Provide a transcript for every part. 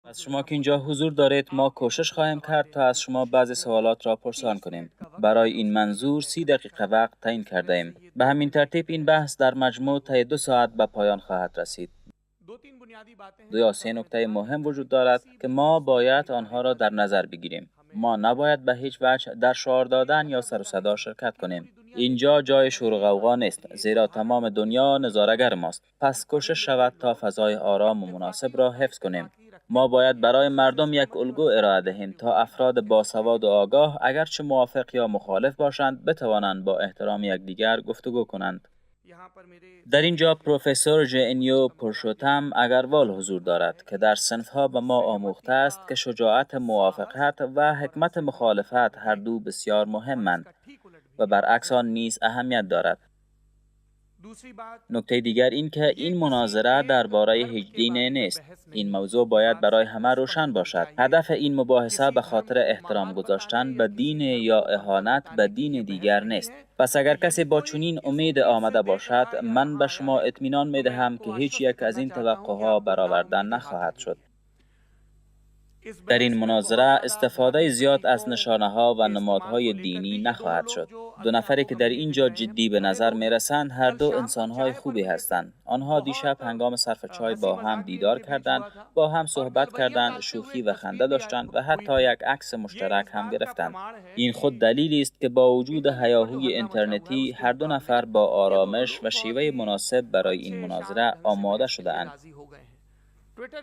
از شما که اینجا حضور دارید ما کوشش خواهیم کرد تا از شما بعضی سوالات را پرسان کنیم. برای این منظور 30 دقیقه وقت تعیین کرده ایم. به همین ترتیب این بحث در مجموع طی 2 ساعت به پایان خواهد رسید. 2 یا 3 نکته مهم وجود دارد که ما باید آنها را در نظر بگیریم. ما نباید به هیچ وجه در شعار دادن یا سر و صدا شرکت کنیم. اینجا جای شور و غوغا نیست، زیرا تمام دنیا نظاره‌گر ماست. پس کوشش شود تا فضای آرام و مناسب را حفظ کنیم. ما باید برای مردم یک الگو ارائه دهیم تا افراد باسواد و آگاه اگرچه موافق یا مخالف باشند بتوانند با احترام یکدیگر گفتگو کنند. در اینجا پروفسور ژئنیو پرشوتم اگروال حضور دارد که در صنفها به ما آموخته است که شجاعت موافقت و حکمت مخالفت هر دو بسیار مهمند و برعکس آن نیز اهمیت دارد. نکته دیگر این که این مناظره درباره هیچ دینی نیست. این موضوع باید برای همه روشن باشد. هدف این مباحثه به خاطر احترام گذاشتن به دین یا اهانت به دین دیگر نیست. پس اگر کسی با چنین امید آمده باشد، من به شما اطمینان می‌دهم که هیچ یک از این توقعها برآورده نخواهد شد. در این مناظره استفاده زیاد از نشانه‌ها و نمادهای دینی نخواهد شد. 2 نفری که در اینجا جدی به نظر می‌رسند هر دو انسان‌های خوبی هستند. آنها دیشب هنگام صرف چای با هم دیدار کردند، با هم صحبت کردند، شوخی و خنده داشتند و حتی یک عکس مشترک هم گرفتند. این خود دلیلی است که با وجود هیاهوی اینترنتی هر 2 نفر با آرامش و شیوه مناسب برای این مناظره آماده شده‌اند.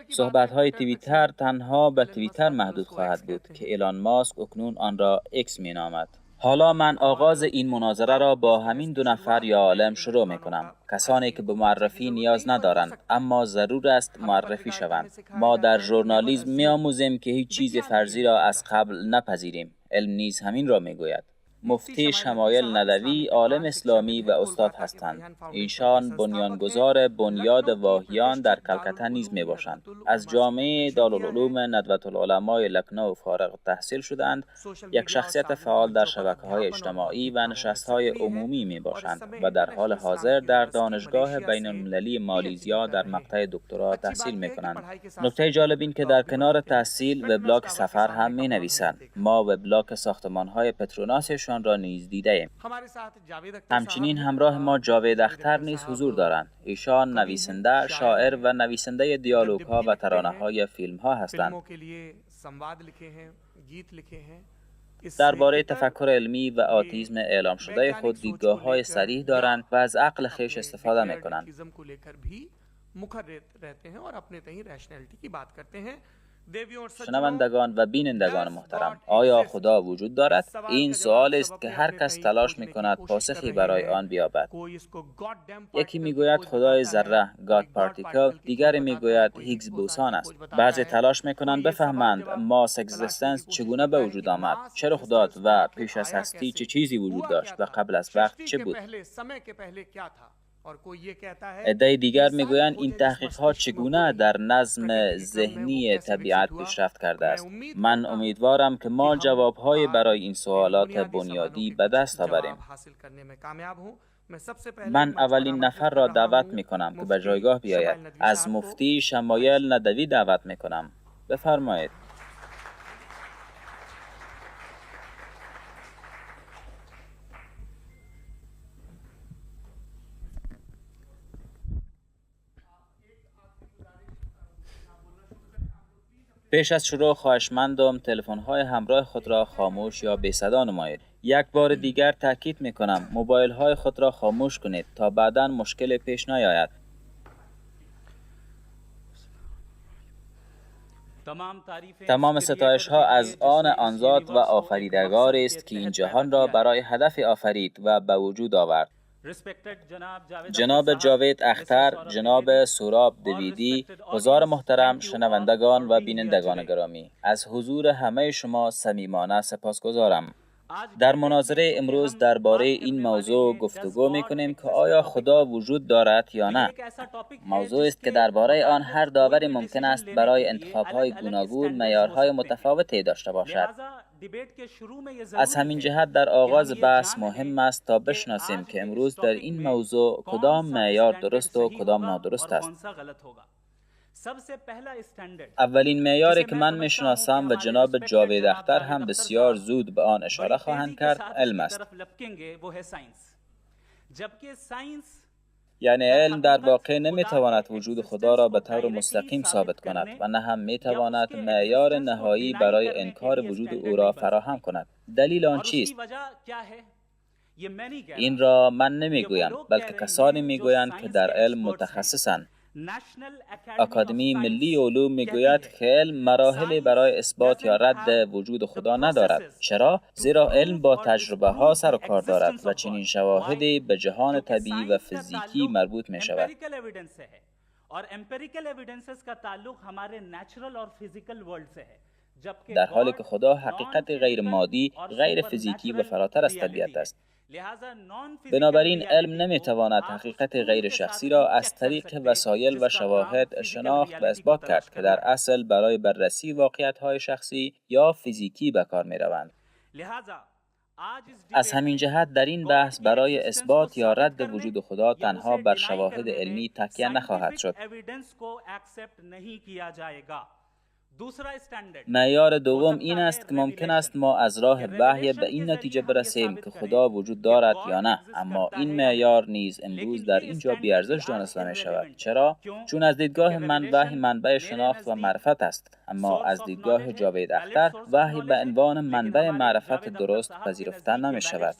صحبت‌های توییتر تنها به توییتر محدود خواهد بود که ایلان ماسک اکنون آن را ایکس می‌نامد. حالا من آغاز این مناظره را با همین 2 نفر یا عالم شروع می‌کنم. کسانی که به معرفی نیاز ندارند اما ضرور است معرفی شوند. ما در ژورنالیسم می‌آموزیم که هیچ چیز فرضی را از قبل نپذیریم. علم نیز همین را می‌گوید. مفتی شمایل ندوی عالم اسلامی و استاد هستند. ایشان بنیانگذار بنیاد واهیان در کلکته نیز می باشند. از جامعه دارالعلوم ندوة العلماء لکنو فارغ التحصیل شدند. یک شخصیت فعال در شبکه‌های اجتماعی و نشست‌های عمومی می باشند و در حال حاضر در دانشگاه بین‌المللی مالیزیا در مقطع دکترا تحصیل می کنند. نکته جالب این که در کنار تحصیل وبلاگ سفر هم می نویسند. ما وبلاگ ساختمان‌های پتروناس را نیز دیده ایم. همچنین همراه ما جاوید اختر نیز حضور دارند. ایشان نویسنده، شاعر و نویسنده دیالوگ‌ها و ترانه‌های فیلم‌ها هستند. درباره تفکر علمی و آتیسم اعلام شده خود دیدگاه‌های صریح دارند و از عقل خویش استفاده می‌کنند. شنوندگان و بینندگان محترم، آیا خدا وجود دارد؟ این سوال است که هر کس تلاش می‌کند پاسخی برای آن بیابد. یکی می‌گوید خدای ذره، گاد پارتیکل، دیگری می‌گوید هیگز بوسان است. بعضی تلاش می‌کنند بفهمند ماس اگزیستنس چگونه به وجود آمد، چه رخ داد و پیش از هستی چه چیزی وجود داشت و قبل از وقت چه بود. عده دیگر میگویند این تحقیقات چگونه در نظم ذهنی طبیعت پیشرفت کرده است. من امیدوارم که ما جوابهای برای این سوالات بنیادی به دست آوریم. من اولین نفر را دعوت میکنم که به جایگاه بیاید. از مفتی شمایل ندوی دعوت میکنم. بفرمایید. پیش از شروع خواهشمندم تلفن‌های همراه خود را خاموش یا بی صدا نمایید. یک بار دیگر تاکید می‌کنم موبایل‌های خود را خاموش کنید تا بعداً مشکل پیش نیاید. تمام ستایش‌ها از آن ذات و آفریدگار است که این جهان را برای هدف آفرید و به وجود آورد. جناب جاوید اختر، جناب سوراب دویدی، حضار محترم، شنوندگان و بینندگان گرامی، از حضور همه شما صمیمانه سپاسگزارم. در مناظره امروز درباره این موضوع گفتگو می‌کنیم که آیا خدا وجود دارد یا نه. موضوع است که درباره آن هر داوری ممکن است برای انتخاب‌های گوناگون معیارهای متفاوتی داشته باشد. از همین جهت در آغاز بحث مهم است تا بشناسیم که امروز در این موضوع کدام معیار درست و کدام نادرست است. اولین معیاری که من میشناسم و جناب جاوید اختر هم بسیار زود به آن اشاره خواهند کرد علم است. یعنی علم در واقع نمیتواند وجود خدا را به طور مستقیم ثابت کند و نه هم میتواند معیار نهایی برای انکار وجود او را فراهم کند. دلیل آن چیست؟ این را من نمیگویم، بلکه کسانی میگویند که در علم متخصصند. اکادمی ملی علوم میگوید که علم مراحلی برای اثبات یا رد وجود خدا ندارد. چرا؟ زیرا علم با تجربه ها سر و کار دارد و چنین شواهدی به جهان طبیعی و فیزیکی مربوط می شود. در حالی که خدا حقیقت غیر مادی، غیر فیزیکی و فراتر از طبیعت است. بنابراین علم نمیتواند حقیقت غیر شخصی را از طریق وسایل و شواهد شناخت و اثبات کرد که در اصل برای بررسی واقعیت‌های شخصی یا فیزیکی به کار می‌روند. از همین جهت در این بحث برای اثبات یا رد وجود خدا تنها بر شواهد علمی تکیه نخواهد شد. معیار دوم این است که ممکن است ما از راه وحی به این نتیجه برسیم که خدا وجود دارد یا نه، اما این معیار نیز امروز در اینجا بی‌ارزش دانسته می شود. چرا؟ چون از دیدگاه من وحی منبع شناخت و معرفت است، اما از دیدگاه جاوید اختر وحی به عنوان منبع معرفت درست پذیرفته نمی شود.